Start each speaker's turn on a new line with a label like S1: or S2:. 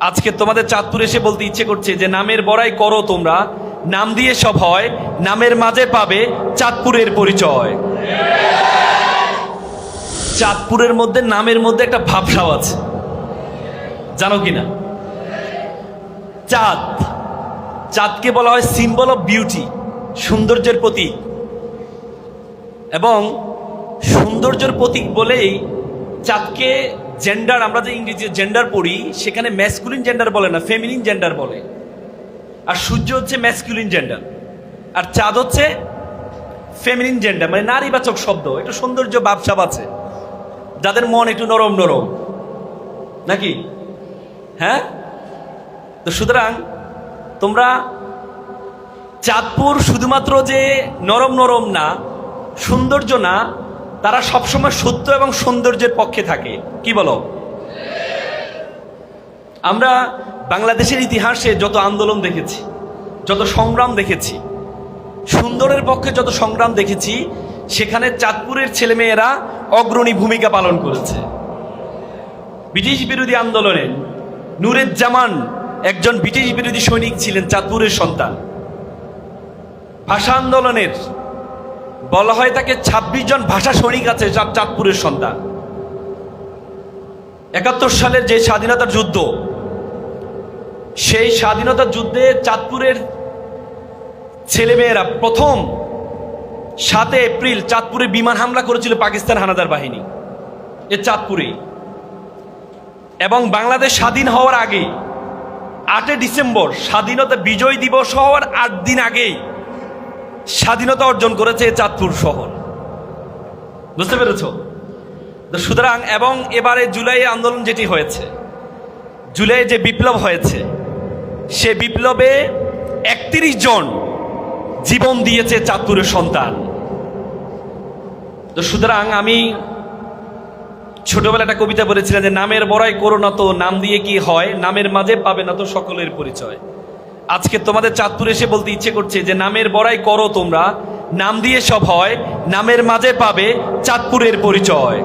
S1: আজকে তোমাদের চাঁদপুর এসে বলতে ইচ্ছে করছে যে নামের বড়াই করো তোমরা, নাম দিয়ে সব হয়, নামের মাঝে পাবে চাঁদপুরের পরিচয়। চাঁদপুরের মধ্যে নামের মধ্যে একটা ভাবসাব আছে, জানো কিনা? চাঁদ, চাঁদকে বলা হয় সিম্বল অফ বিউটি, সৌন্দর্যের প্রতীক। এবং সৌন্দর্যের প্রতীক বলেই চাঁদকে জেন্ডার, আমরা যে ইংরেজি জেন্ডার পড়ি সেখানে ম্যাসকুলিন জেন্ডার বলে না, ফেমিনিন জেন্ডার বলে। আর সূর্য হচ্ছে ম্যাসকুলিন জেন্ডার, আর চাঁদ হচ্ছে ফেমিনিন জেন্ডার, মানে নারীবাচক শব্দ। একটু সৌন্দর্য ভাবসাব আছে, যাদের মন একটু নরম নরম, নাকি? হ্যাঁ, তো সুতরাং তোমরা চাঁদপুর শুধুমাত্র যে নরম নরম না, সৌন্দর্য না, তারা সবসময় সত্য এবং সৌন্দর্যের পক্ষে থাকে। কি বলো? আমরা বাংলাদেশের ইতিহাসে যত আন্দোলন দেখেছি, যত সংগ্রাম দেখেছি, সুন্দরের পক্ষে যত সংগ্রাম দেখেছি, সেখানে চাঁদপুরের ছেলেমেয়েরা অগ্রণী ভূমিকা পালন করেছে। ব্রিটিশ বিরোধী আন্দোলনে নুরুজ্জামান একজন ব্রিটিশ বিরোধী সৈনিক ছিলেন, চাঁদপুরের সন্তান। ভাষা আন্দোলনের বলা হয় তাকে ২৬ জন ভাষা সৈনিক আছে, চাঁদপুরের সন্তান। ৭১ সালের যে স্বাধীনতার যুদ্ধ, সেই স্বাধীনতার যুদ্ধে চাঁদপুরের ছেলেমেয়েরা প্রথম ৭ এপ্রিল চাঁদপুরে বিমান হামলা করেছিল পাকিস্তান হানাদার বাহিনী, এ চাঁদপুরে। এবং বাংলাদেশ স্বাধীন হওয়ার আগে ৮ ডিসেম্বর স্বাধীনতা বিজয় দিবস হওয়ার ৮ দিন আগেই স্বাধীনতা অর্জন করেছে চাঁদপুর শহর। বুঝতে পেরেছ? সুতরাং এবং এবারে জুলাই আন্দোলন যেটি হয়েছে, জুলাই যে বিপ্লব হয়েছে, সে বিপ্লবে ৩১ জন জীবন দিয়েছে চাঁদপুরের সন্তান। তো সুতরাং আমি ছোটবেলা একটা কবিতা বলেছিলাম যে নামের বড়াই করো না তো, নাম দিয়ে কি হয়, নামের মাঝে পাবে না তো সকলের পরিচয়। আজকে তোমাদের চাঁদপুর এসে বলতে ইচ্ছে করছে যে নামের বড়াই করো তোমরা, নাম দিয়ে সব হয়, নামের মাঝে পাবে চাঁদপুরের পরিচয়।